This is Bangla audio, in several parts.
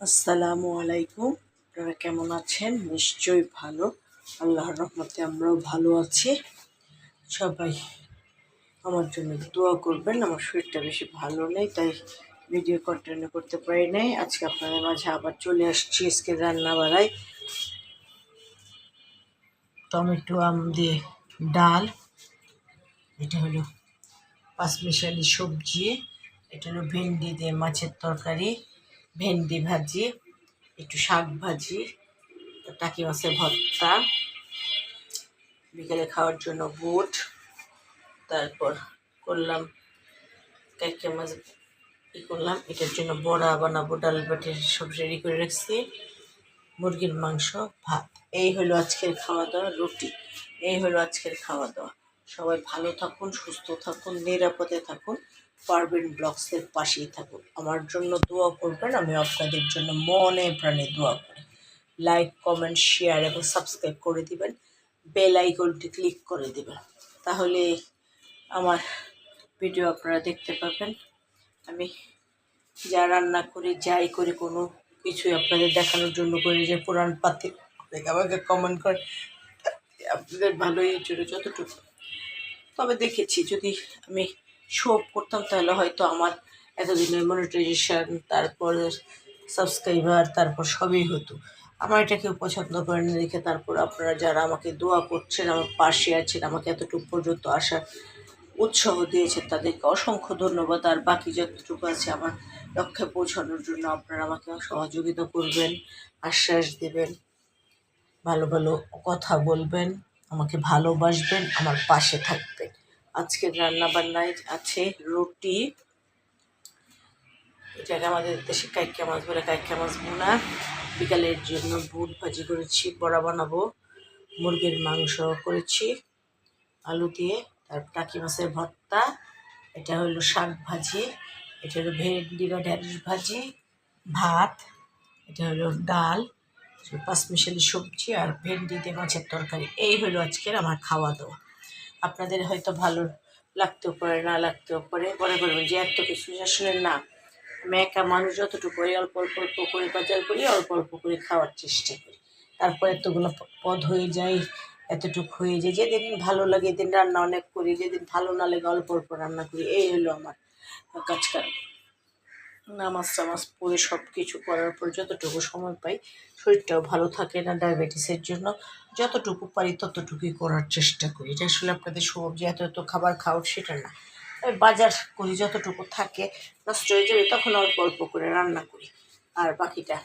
আসসালামু আলাইকুম। আপনারা কেমন আছেন? নিশ্চয়ই ভালো। আল্লাহর রহমতে আমরাও ভালো আছি। সবাই আমার জন্য দোয়া করবেন। আমার শরীরটা বেশি ভালো নেই, তাই ভিডিও কন্টিনিউ করতে পারি নাই। আজকে আপনাদের মাঝে আবার চলে আসছি। আজকে রান্না বাড়াই টমেটো আম দিয়ে ডাল, এটা হলো পাঁচমিশালি সবজি, এটা হলো ভেন্ডি দিয়ে মাছের তরকারি, ভেন্ডি ভাজি, একটু শাক ভাজি, টাকি মাছের ভর্তা, বিকেলে খাওয়ার জন্য বুট, তারপর করলাম কাইকা মাছ করলাম, এটার জন্য বড়া বানাবো, ডাল বাটির সব রেডি করে রাখছি, মুরগির মাংস, ভাত। এই হলো আজকের খাওয়া দাওয়া, রুটি। এই হলো আজকের খাওয়া দাওয়া। সবাই ভালো থাকুন, সুস্থ থাকুন, নিরাপদে থাকুন, পারবেন ব্লগসের পাশেই থাকুন। আমার জন্য দোয়া করবেন, আমি আপনাদের জন্য মনে প্রাণে দোয়া করি। লাইক, কমেন্ট, শেয়ার এবং সাবস্ক্রাইব করে দিবেন, বেল আইকনটি ক্লিক করে দিবেন, তাহলে আমার ভিডিও আপনারা দেখতে পাবেন। আমি যা রান্না করি, যাই করি, কোনো কিছুই আপনাদের দেখানোর জন্য করি যে পুরাণ পাতি আমাকে কমেন্ট করে আপনাদের ভালোই জন্য যতটুকু। তবে দেখেছি যদি আমি শো করতাম তাহলে হয়তো আমার এতদিনের মনিটাইজেশন, তারপর সাবস্ক্রাইবার, তারপর সবই হতো। আমার এটা কেউ পছন্দ করে না দেখে তারপর আপনারা যারা আমাকে দোয়া করছেন, আমার পাশে আছেন, আমাকে এতটুকু পর্যন্ত আসার উৎসাহ দিয়েছেন, তাদেরকে অসংখ্য ধন্যবাদ। আর বাকি যতটুকু আছে আমার লক্ষ্যে পৌঁছানোর জন্য আপনারা আমাকে সহযোগিতা করবেন, আশ্বাস দেবেন, ভালো ভালো কথা বলবেন, আমাকে ভালোবাসবেন, আমার পাশে থাকবেন। আজকের রান্নাবান্নায় আছে রুটি, এটাকে আমাদের দেশে কাইকা মাছ বলে, কাইকা মাছ বোনা। বিকালের জন্য বুট ভাজি করেছি, বড়া বানাবো, মুরগির মাংস করেছি আলু দিয়ে, তারপর টাকি মাছের ভর্তা, এটা হলো শাক ভাজি, এটা হলো ভেন্ডি বা ঢেঁড়স ভাজি, ভাত, এটা হলো ডাল, পাঁচমিশালি সবজি আর ভেন্ডি দিয়ে মাছের তরকারি। এই হলো আজকের আমার খাওয়া দাওয়া। আপনাদের হয়তো ভালো লাগতেও পারে, না লাগতেও পারে, মনে করবেন যে এত কিছু আসলে না। আমি একা মানুষ, যতটুকু করি অল্প অল্প অল্প করে বাজার করি, অল্প অল্প করে খাওয়ার চেষ্টা করি, তারপর এতগুলো পদ হয়ে যায়, এতটুকু হয়ে যায়। যেদিন ভালো লাগে এদিন রান্না অনেক করি, যেদিন ভালো না লাগে অল্প অল্প রান্না করি। এই হলো আমার কাজকাম। নামাজ টামাজ পড়ে সব কিছু করার পর যতটুকু সময় পাই, শরীরটাও ভালো থাকে না ডায়াবেটিসের জন্য, যতটুকু পারি ততটুকুই করার চেষ্টা করি। এটা আসলে আপনাদের সবজি এত এত খাবার খাও সেটা না, বাজার করি, যতটুকু থাকে নষ্ট হয়ে যাবে তখন অল্প অল্প করে রান্না করি, আর বাকিটা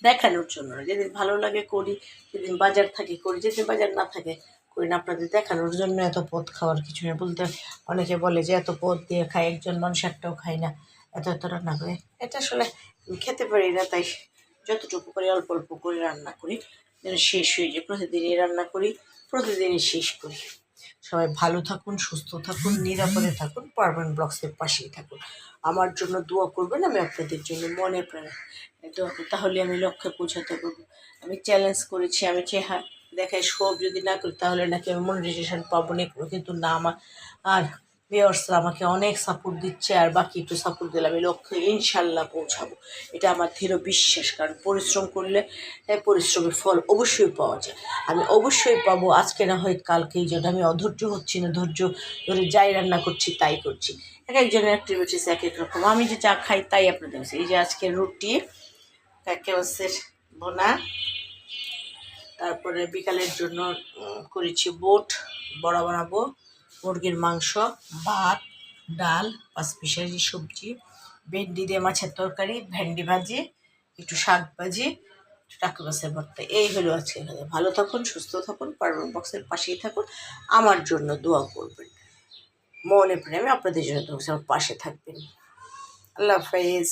দেখানোর জন্য। যেদিন ভালো লাগে করি, যেদিন বাজার থাকে করি, যেদিন বাজার না থাকে করি না। আপনাদের দেখানোর জন্য এত পদ খাওয়ার কিছু নেই। বলতে অনেকে বলে যে এত পদ দিয়ে খায়, একজন মানুষ একটাও খায় না, এত এত রান্না করে। এটা আসলে খেতে পারি না, তাই যতটুকু করে অল্প অল্প করে রান্না করি, যেন শেষ হয়ে যায়। প্রতিদিনই রান্না করি, প্রতিদিনই শেষ করি। সবাই ভালো থাকুন, সুস্থ থাকুন, নিরাপদে থাকুন, পারবেন ব্লগসের পাশেই থাকুন। আমার জন্য দোয়া করবেন, আমি আপনাদের জন্য মনে প্রাণে দোয়া করি, তাহলে আমি লক্ষ্যে পৌঁছাতে পারবো। আমি চ্যালেঞ্জ করেছি, আমি চেহারা দেখায় সব যদি না করি তাহলে নাকি আমি মনিটাইজেশন পাবো না, কিন্তু না, আমার আর ভিউয়ার্সরা আমাকে অনেক সাপোর্ট দিচ্ছে, আর বাকি একটু সাপোর্ট দিলে আমি লক্ষ্যে ইনশাল্লাহ পৌঁছাবো। এটা আমার দৃঢ় বিশ্বাস, কারণ পরিশ্রম করলে পরিশ্রমের ফল অবশ্যই পাওয়া যায়। আমি অবশ্যই পাবো, আজকে না হয় কালকে। এই জন্য আমি অধৈর্য হচ্ছি না, ধৈর্য ধরে যাই রান্না করছি তাই করছি। এক একজনের অ্যাক্টিভিটিস এক এক রকম। আমি যে যা খাই তাই আপনাদের কাছে। এই যে আজকে রুটি, কাঁকড়া মাছের বোনা, তারপরে বিকালের জন্য করেছি বুট, বড়া বানাবো, মুরগির মাংস, ভাত, ডাল, পাঁচমিশালি সবজি, ভেন্ডি দিয়ে মাছের তরকারি, ভেন্ডি ভাজি, একটু শাক ভাজি, টাকি মাছের ভর্তা। এই হলো আজকে। ভালো থাকুন, সুস্থ থাকুন, পারবেন বক্সের পাশেই থাকুন, আমার জন্য দোয়া করবেন, মনে প্রেমে আপনাদের জন্য দোয়া, আমার পাশে থাকবেন। আল্লাহ হাফেজ।